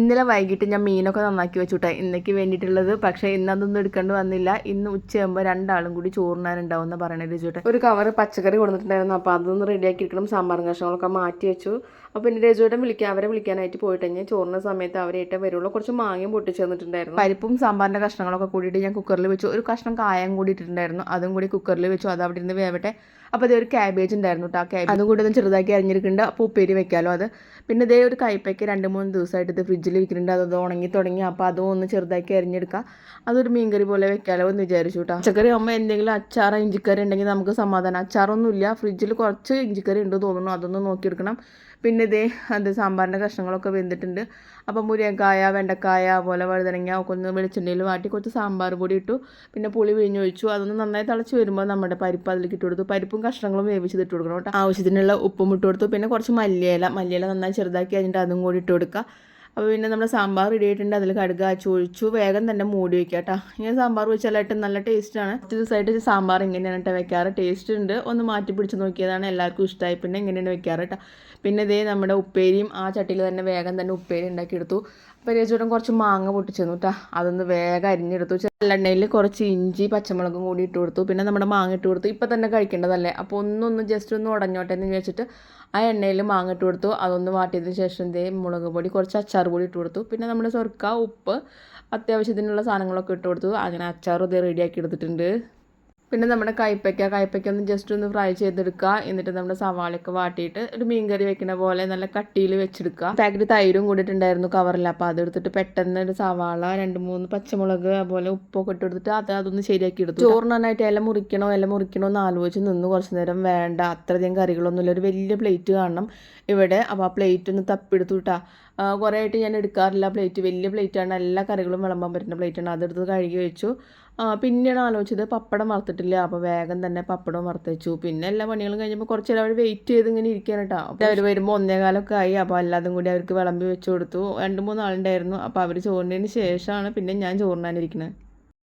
ഇന്നലെ വൈകിട്ട് ഞാൻ മീനൊക്കെ നന്നാക്കി വെച്ചുട്ടാ ഇന്നേക്ക് വേണ്ടിയിട്ടുള്ളത്. പക്ഷേ ഇന്ന് അതൊന്നും എടുക്കേണ്ടി വന്നില്ല. ഇന്ന് ഉച്ചയാകുമ്പോൾ രണ്ടാളും കൂടി ചോറിനാനുണ്ടാവും എന്ന് പറയണത് രചുട്ടെ. ഒരു കവർ പച്ചക്കറി കൊടുത്തിട്ടുണ്ടായിരുന്നു. അപ്പോൾ അതൊന്ന് റെഡിയാക്കി എടുക്കണം. സാമ്പാറും കഷ്ണങ്ങളൊക്കെ മാറ്റി വെച്ചു. അപ്പോൾ പിന്നെ രചുവേട്ടൻ അവരെ വിളിക്കാനായിട്ട് പോയിട്ട് ഞാൻ ചോറിന് സമയത്ത് അവരായിട്ട് വരുള്ളൂ. കുറച്ച് മാങ്ങയും പൊട്ടിച്ച് തന്നിട്ടുണ്ടായിരുന്നു. പരിപ്പും സാമ്പാറിൻ്റെ കഷ്ണങ്ങളൊക്കെ കൂടിയിട്ട് ഞാൻ കുക്കറിൽ വെച്ചു. ഒരു കഷ്ണം കായം കൂടി ഇട്ടിട്ടുണ്ടായിരുന്നു. അതും കൂടി കുക്കറിൽ വെച്ചു. അത് അവിടെ ഇരുന്ന് വേവട്ടെ. അപ്പോൾ ഇതേ ഒരു ക്യാബേജ് ഉണ്ടായിരുന്നു കേട്ടോ. ആ ക്യാബേജ് അതും കൂടി ഒന്ന് ചെറുതാക്കി അരിഞ്ഞെടുക്കുന്നുണ്ട്. അപ്പോൾ ഉപ്പേരി വെക്കാമല്ലോ അത്. പിന്നെ ഇതേ ഒരു കയ്പ്പയ്ക്ക് 2-3 ദിവസമായിട്ട് ഇത് ഫ്രിഡ്ജിൽ വെക്കുന്നുണ്ട്. അത് ഉണങ്ങി തുടങ്ങി. അപ്പോൾ അതും ഒന്ന് ചെറുതാക്കി അരിഞ്ഞെടുക്കുക. അതൊരു മീൻകറി പോലെ വെക്കാമല്ലോ എന്ന് വിചാരിച്ചു കേട്ടോ. പച്ചക്കറി ആകുമ്പോൾ എന്തെങ്കിലും അച്ചാറ് ഇഞ്ചിക്കറി ഉണ്ടെങ്കിൽ നമുക്ക് സമാധാനം. അച്ചാറൊന്നുമില്ല. ഫ്രിഡ്ജിൽ കുറച്ച് ഇഞ്ചിക്കറി ഉണ്ട് തോന്നുന്നു. അതൊന്ന് നോക്കിയെടുക്കണം. പിന്നെ ഇതേ സാമ്പാറിൻ്റെ കഷ്ണങ്ങളൊക്കെ വെന്തിട്ടുണ്ട്. അപ്പോൾ മുരിങ്ങക്കായ, വെണ്ടക്കായ, അതുപോലെ വഴുതനങ്ങ ഒക്കെ ഒന്ന് വെളിച്ചെണ്ണയിൽ വാട്ടി കുറച്ച് സാമ്പാർ പൊടി ഇട്ടു. പിന്നെ പുളി പിഴിഞ്ഞൊഴിച്ചു. അതൊന്ന് നന്നായി തിളച്ച് വരുമ്പോൾ നമ്മുടെ പരിപ്പ് അതിലേക്ക് ഇട്ട് കൊടുത്തു. പരിപ്പും കഷ്ണങ്ങളും വേവിച്ചത് ഇട്ട് കൊടുക്കണം കേട്ടോ. ആവശ്യത്തിനുള്ള ഉപ്പും ഇട്ട് കൊടുത്തു. പിന്നെ കുറച്ച് മല്ലിയില നന്നായി ചെറുതാക്കി കഴിഞ്ഞിട്ട് അതും കൂടി ഇട്ട് കൊടുക്കുക. അപ്പോൾ പിന്നെ നമ്മുടെ സാമ്പാർ റെഡി ആയിട്ടുണ്ട്. അതിൽ കടുക് ഒഴിച്ചു. വേഗം തന്നെ മൂടി വയ്ക്കുക കേട്ടോ. ഇങ്ങനെ സാമ്പാർ വെച്ചാലായിട്ട് നല്ല ടേസ്റ്റാണ്. കുറച്ച് ദിവസമായിട്ട് സാമ്പാർ ഇങ്ങനെയാണ് കേട്ടോ വെക്കാറ്. ടേസ്റ്റ് ഉണ്ട്. ഒന്ന് മാറ്റി പിടിച്ച് നോക്കിയതാണ്. എല്ലാവർക്കും ഇഷ്ടമായി. പിന്നെ ഇങ്ങനെയാണ് വെക്കാറ് കേട്ടോ. പിന്നെ ഇതേ നമ്മുടെ ഉപ്പേരിയും ആ ചട്ടിയിൽ തന്നെ വേഗം തന്നെ ഉപ്പേരി ഉണ്ടാക്കിയെടുത്തു. അപ്പോൾ രചുവേട്ടൻ കുറച്ച് മാങ്ങ പൊട്ടിച്ചു തന്നു കേട്ടോ. അതൊന്ന് വേഗം അരിഞ്ഞെടുത്തു. നല്ലെണ്ണയിൽ കുറച്ച് ഇഞ്ചി പച്ചമുളകും കൂടി ഇട്ട് കൊടുത്തു. പിന്നെ നമ്മുടെ മാങ്ങ ഇട്ട് കൊടുത്തു. ഇപ്പം തന്നെ കഴിക്കേണ്ടതല്ലേ. അപ്പോൾ ഒന്ന് ജസ്റ്റ് ഒന്ന് ഉടഞ്ഞോട്ടെ എന്ന് വിചാരിച്ചിട്ട് ആ എണ്ണയിൽ മാങ്ങ ഇട്ട് കൊടുത്തു. അതൊന്ന് വാട്ടിയതിന് ശേഷം മുളക് പൊടി കുറച്ച് അച്ചാർ പൊടി ഇട്ട് കൊടുത്തു. പിന്നെ നമ്മുടെ സ്വർക്ക ഉപ്പ് അത്യാവശ്യത്തിനുള്ള സാധനങ്ങളൊക്കെ ഇട്ട് കൊടുത്തു. അങ്ങനെ അച്ചാറും ഇത് റെഡിയാക്കി എടുത്തിട്ടുണ്ട്. പിന്നെ നമ്മുടെ കയ്പ്പയ്ക്ക ഒന്ന് ജസ്റ്റ് ഒന്ന് ഫ്രൈ ചെയ്തെടുക്കുക. എന്നിട്ട് നമ്മുടെ സവാളയൊക്കെ വാട്ടിയിട്ട് ഒരു മീൻകറി വെക്കുന്ന പോലെ നല്ല കട്ടിയിൽ വെച്ചെടുക്കുക. പാക്കറ്റ് തൈരും കൂടിയിട്ടുണ്ടായിരുന്നു കവറിൽ. അപ്പോൾ അതെടുത്തിട്ട് പെട്ടെന്ന് ഒരു സവാള 2-3 പച്ചമുളക് അതുപോലെ ഉപ്പൊക്കെ ഇട്ട് എടുത്തിട്ട് അതൊന്ന് ശരിയാക്കി എടുത്തു. ചോറിന് നന്നായിട്ട് ഇല മുറിക്കണോ എന്ന് ആലോചിച്ച് നിന്ന് കുറച്ച് നേരം. വേണ്ട, അത്രയധികം കറികളൊന്നുമില്ല. ഒരു വലിയ പ്ലേറ്റ് കാണണം ഇവിടെ. അപ്പോൾ ആ പ്ലേറ്റ് ഒന്ന് തപ്പിയെടുത്തു കേട്ടോ. കുറേ ആയിട്ട് ഞാൻ എടുക്കാറില്ല പ്ലേറ്റ്. വലിയ പ്ലേറ്റാണ്. എല്ലാ കറികളും വിളമ്പാൻ പറ്റുന്ന പ്ലേറ്റാണ്. അതെടുത്ത് കഴുകി വെച്ചു. പിന്നെയാണ് ആലോചിച്ചത് പപ്പടം വറുത്തിട്ടില്ല. അപ്പോൾ വേഗം തന്നെ പപ്പടം വറുത്ത് വെച്ചു. പിന്നെ എല്ലാ പണികളും കഴിഞ്ഞപ്പോൾ കുറച്ച് നേരം അവർ വെയിറ്റ് ചെയ്ത് ഇങ്ങനെ ഇരിക്കാൻ കേട്ടോ. അപ്പോൾ അവർ വരുമ്പോൾ 1:15 ആയി. അപ്പോൾ എല്ലാതും കൂടി അവർക്ക് വിളമ്പി വെച്ച് കൊടുത്തു. 2-3 ആളുണ്ടായിരുന്നു. അപ്പോൾ അവർ ചോറിനതിന് ശേഷമാണ് പിന്നെ ഞാൻ ചോറിനാനിരിക്കുന്നത്.